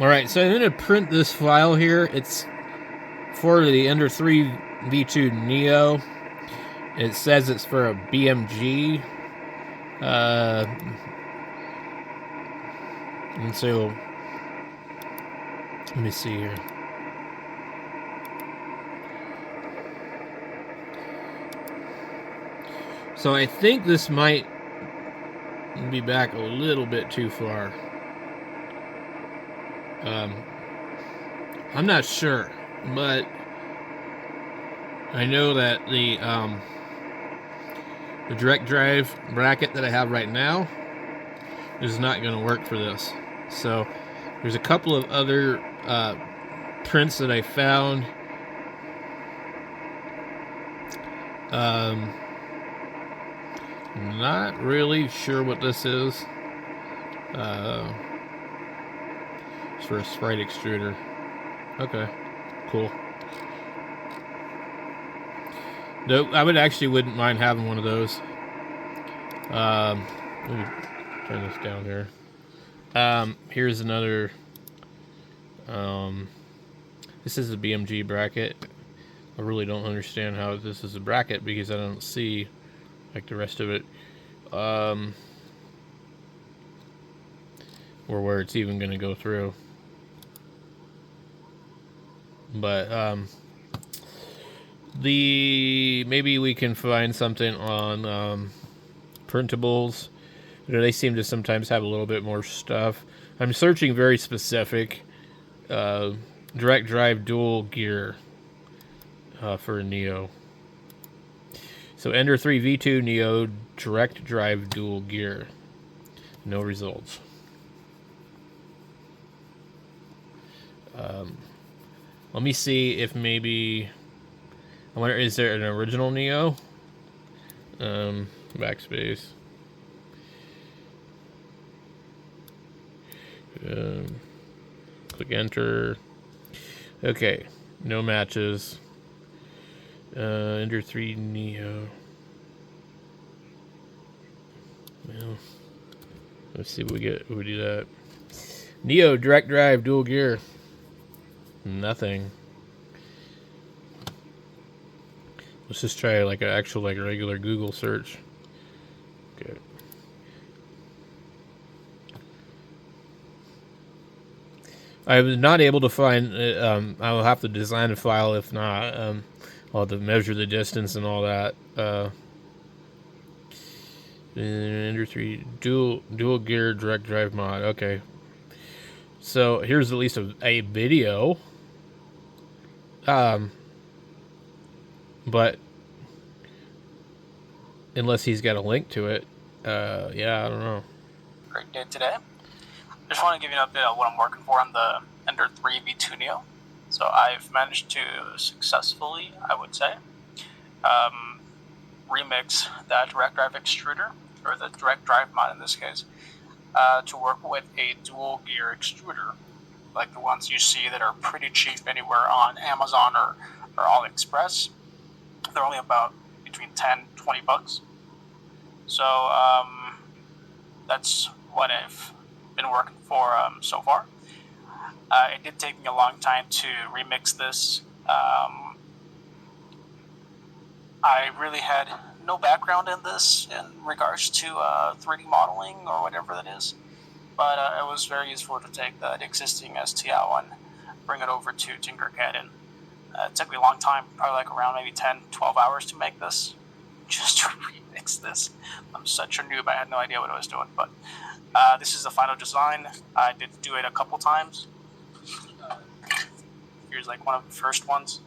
Alright, so I'm going to print this file here. It's for the Ender3V2 NEO. It says it's for a BMG. And so, let me see here. So I think this might be back a little bit too far. I'm not sure, but I know that the direct drive bracket that I have right now is not going to work for this. So there's a couple of other prints that I found. Not really sure what this is. It's for a sprite extruder. Okay, cool. No, I wouldn't mind having one of those. Let me turn this down here. Here's another. This is a BMG bracket. I really don't understand how this is a bracket because I don't see like the rest of it, or where it's even going to go through. But maybe we can find something on printables. You know, they seem to sometimes have a little bit more stuff. I'm searching very specific direct drive dual gear for a NEO. So Ender3V2 NEO direct drive dual gear. No results. Let me see if maybe... I wonder, is there an original NEO? Backspace. Click enter. Okay, no matches. Ender3 NEO. Well, let's see what we get. We do that. NEO direct drive dual gear. Nothing. Let's just try like an actual like regular Google search. Okay. I was not able to find. I will have to design a file. If not, I'll have to measure the distance and all that. Ender3 dual gear direct drive mod. Okay. So here's at least a video. But unless he's got a link to it, yeah, I don't know. Great day today. Just want to give you an update on what I'm working for on the Ender3V2 NEO. So I've managed to successfully, I would say, remix that direct drive extruder, or the direct drive mod in this case, to work with a dual gear extruder, like the ones you see that are pretty cheap anywhere on Amazon or AliExpress. They're only about between 10 20 bucks. So that's what I've been working for so far. It did take me a long time to remix this. I really had no background in this in regards to 3D modeling or whatever that is, but it was very useful to take that existing STL and bring it over to Tinkercad. And it took me a long time, probably like around maybe 10-12 hours to make this, just to remix this. I'm such a noob, I had no idea what I was doing, but this is the final design. I did do it a couple times. Here's like one of the first ones,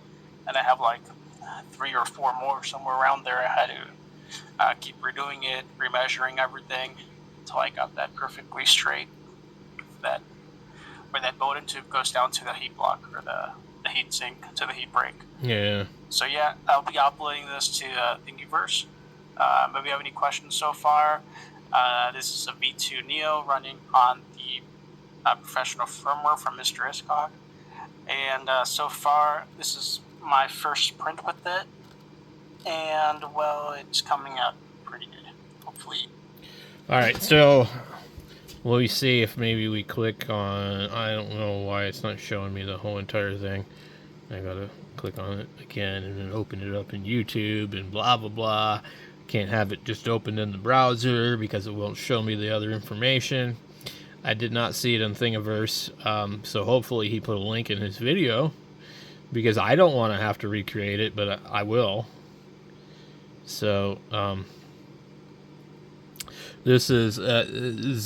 and I have like 3 or 4 more somewhere around there. I had to keep redoing it, remeasuring everything until I got that perfectly straight. That where that bowden tube goes down to the heat block, or the heat sink to the heat break. Yeah. So yeah, I'll be uploading this to Thingiverse. If you have any questions so far, this is a V2 NEO running on the professional firmware from Mr. Iscock. And so far, this is my first print with it. And, well, it's coming out pretty good, hopefully. All right, so Well, we see if maybe we click on, I don't know why it's not showing me the whole entire thing. I gotta click on it again and then open it up in YouTube and blah blah blah. Can't have it just opened in the browser because it won't show me the other information. I did not see it in Thingiverse, so hopefully he put a link in his video, because I don't want to have to recreate it, but I will. So, this is Zeltroix.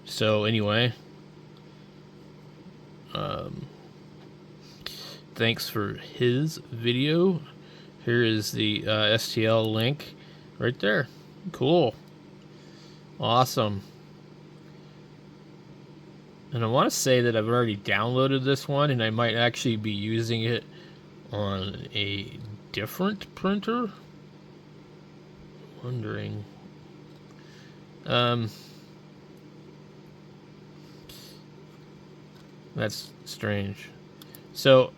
So anyway, thanks for his video. Here is the STL link right there. Cool. Awesome. And I want to say that I've already downloaded this one, and I might actually be using it on a different printer. Wondering. That's strange. So,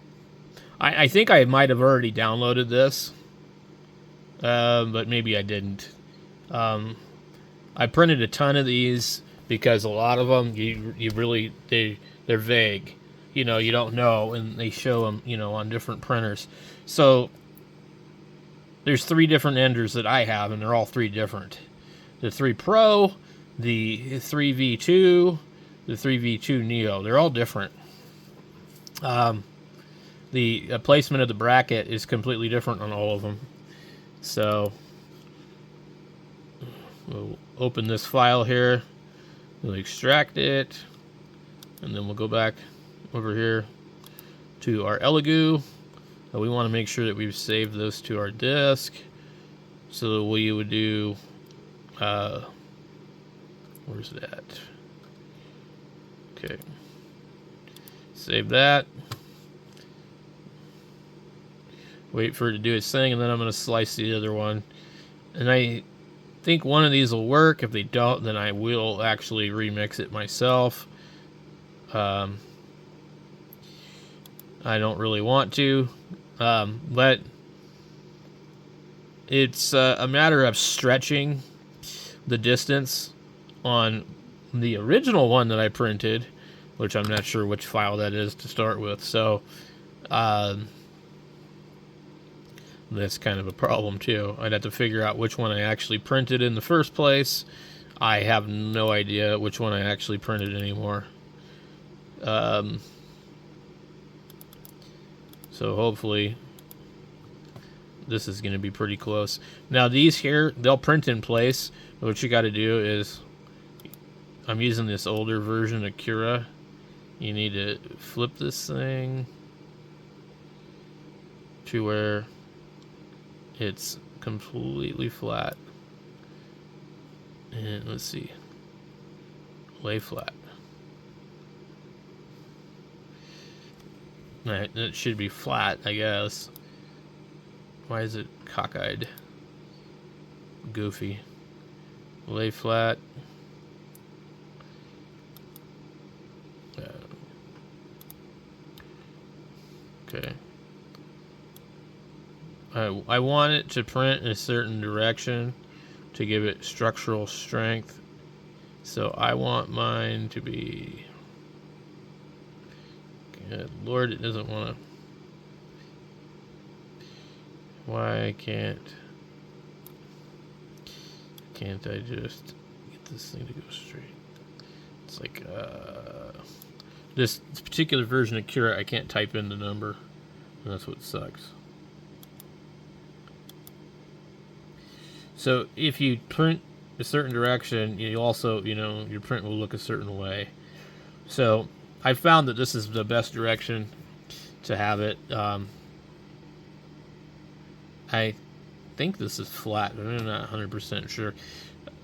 I think I might have already downloaded this, but maybe I didn't. I printed a ton of these because a lot of them you really they're vague. You know, you don't know, and they show them, you know, on different printers. So there's 3 different Enders that I have, and they're all 3 different. The 3 Pro, the 3V2, the 3V2 NEO. They're all different. The placement of the bracket is completely different on all of them. So we'll open this file here. We'll extract it, and then we'll go back over here to our Elegoo. We want to make sure that we've saved this to our disk. So we would do, where's that? Okay. Save that. Wait for it to do its thing, and then I'm going to slice the other one. And I think one of these will work. If they don't, then I will actually remix it myself. I don't really want to, but it's a matter of stretching the distance on the original one that I printed, which I'm not sure which file that is to start with. So that's kind of a problem too. I'd have to figure out which one I actually printed in the first place. I have no idea which one I actually printed anymore. So hopefully this is going to be pretty close. Now these here, they'll print in place. What you got to do is, I'm using this older version of Cura. You need to flip this thing to where it's completely flat. And let's see, lay flat. Alright, it should be flat, I guess. Why is it cockeyed? Goofy. Lay flat. Okay. I want it to print in a certain direction to give it structural strength. So I want mine to be... Good Lord, it doesn't want to... Why can't I just get this thing to go straight? It's like, this particular version of Cura, I can't type in the number, and that's what sucks. So if you print a certain direction, you also, you know, your print will look a certain way. So I found that this is the best direction to have it. I think this is flat, but I'm not 100% sure.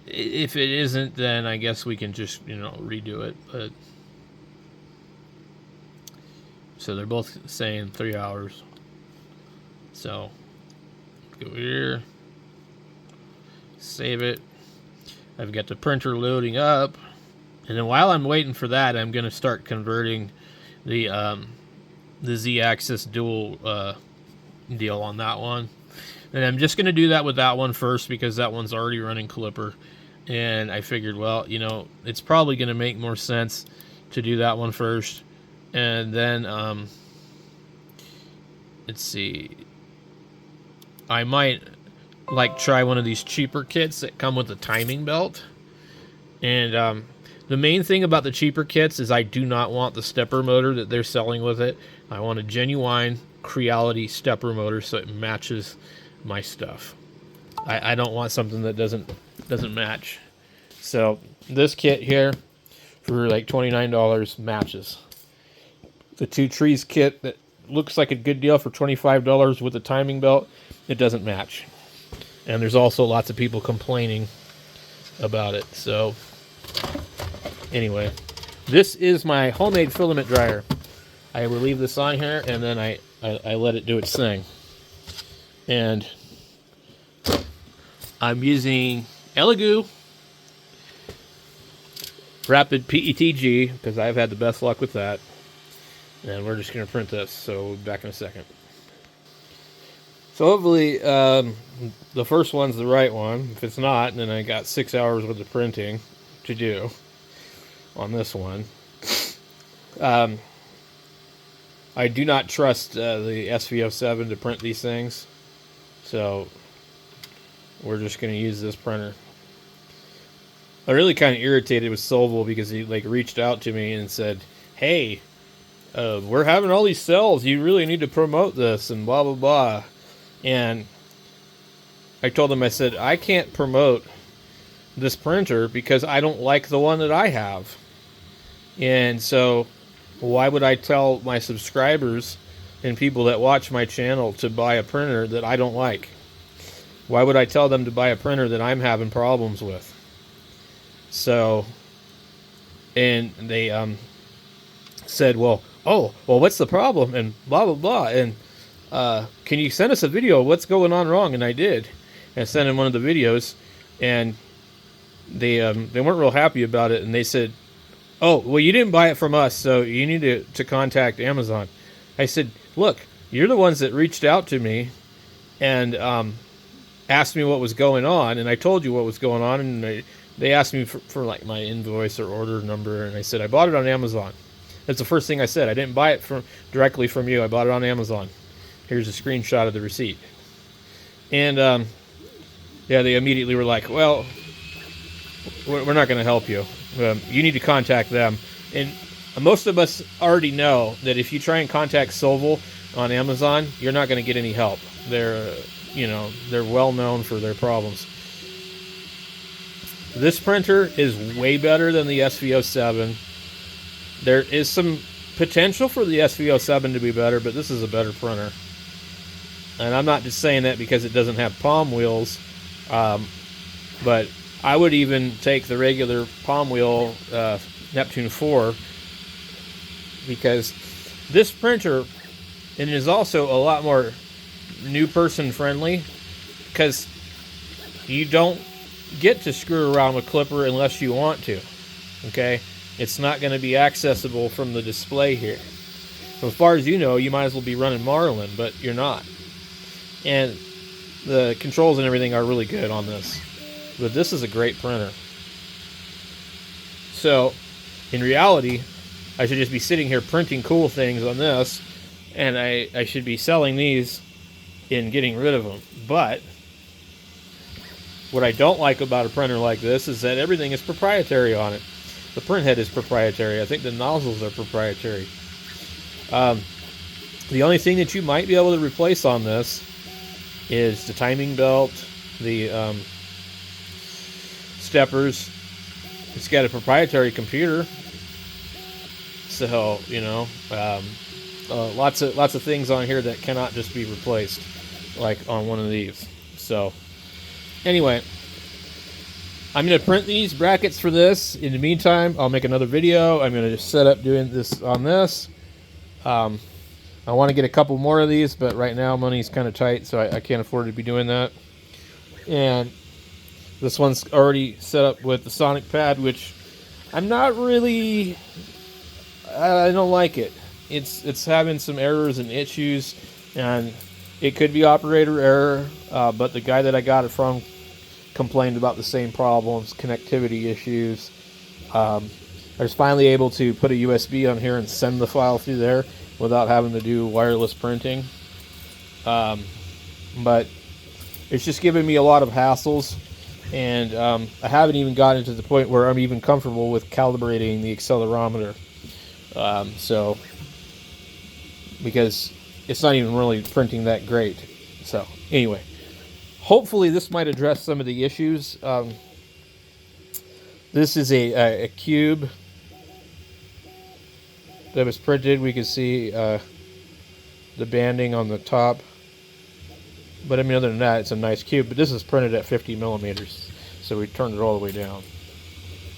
If it isn't, then I guess we can just, you know, redo it. But so they're both saying 3 hours. So go here, save it. I've got the printer loading up, and then while I'm waiting for that, I'm going to start converting the Z-axis dual deal on that one. And I'm just going to do that with that one first because that one's already running Clipper. And I figured, well, you know, it's probably going to make more sense to do that one first. And then, let's see. I might, like, try one of these cheaper kits that come with a timing belt. And, the main thing about the cheaper kits is I do not want the stepper motor that they're selling with it. I want a genuine Creality stepper motor so it matches my stuff. I don't want something that doesn't match. So this kit here for like $29 matches. The Two Trees kit that looks like a good deal for $25 with a timing belt, it doesn't match. And there's also lots of people complaining about it. So anyway, this is my homemade filament dryer. I will leave this on here and then I let it do its thing. And I'm using Elegoo Rapid PETG because I've had the best luck with that. And we're just going to print this, so we'll be back in a second. So hopefully the first one's the right one. If it's not, then I got 6 hours worth of printing to do on this one. I do not trust the SV07 to print these things, so we're just going to use this printer. I'm really kind of irritated with Solvol because he like reached out to me and said, "Hey, we're having all these sales. You really need to promote this and blah blah blah." And I told him, I said, I can't promote this printer because I don't like the one that I have. And so why would I tell my subscribers and people that watch my channel to buy a printer that I don't like? Why would I tell them to buy a printer that I'm having problems with? So, and they said, well, what's the problem? And blah, blah, blah. And can you send us a video of what's going on wrong? And I did. And I sent in one of the videos, and they weren't real happy about it. And they said, oh, well, you didn't buy it from us, so you need to contact Amazon. I said, look, you're the ones that reached out to me and asked me what was going on, and I told you what was going on, and they asked me for like my invoice or order number, and I said, I bought it on Amazon. That's the first thing I said. I didn't buy it directly from you. I bought it on Amazon. Here's a screenshot of the receipt. And, yeah, they immediately were like, well, we're not going to help you. You need to contact them. And most of us already know that if you try and contact Solvol on Amazon, you're not going to get any help. They're well known for their problems. This printer is way better than the SV07. There is some potential for the SV07 to be better, but this is a better printer. And I'm not just saying that because it doesn't have palm wheels, but I would even take the regular palm wheel Neptune 4 because this printer, and it is also a lot more new person friendly because you don't get to screw around with Clipper unless you want to. Okay, it's not going to be accessible from the display here. So as far as you know, you might as well be running Marlin, but you're not. And the controls and everything are really good on this. But this is a great printer. So, in reality, I should just be sitting here printing cool things on this, and I should be selling these and getting rid of them. But what I don't like about a printer like this is that everything is proprietary on it. The print head is proprietary. I think the nozzles are proprietary. The only thing that you might be able to replace on this is the timing belt, the steppers. It's got a proprietary computer, so lots of things on here that cannot just be replaced, like on one of these. So anyway, I'm going to print these brackets for this. In the meantime, I'll make another video. I'm going to just set up doing this on this. I want to get a couple more of these, but right now money's kind of tight, so I can't afford to be doing that. And this one's already set up with the Sonic pad, which I'm not really... I don't like it. It's having some errors and issues, and it could be operator error. but the guy that I got it from complained about the same problems, connectivity issues. I was finally able to put a USB on here and send the file through there without having to do wireless printing. But it's just giving me a lot of hassles, and I haven't even gotten to the point where I'm even comfortable with calibrating the accelerometer. So, because it's not even really printing that great. So, anyway, hopefully this might address some of the issues. This is a cube that was printed. We can see the banding on the top. But I mean, other than that, it's a nice cube. But this is printed at 50 millimeters, so we turned it all the way down.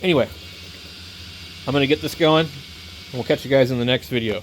Anyway, I'm going to get this going, and we'll catch you guys in the next video.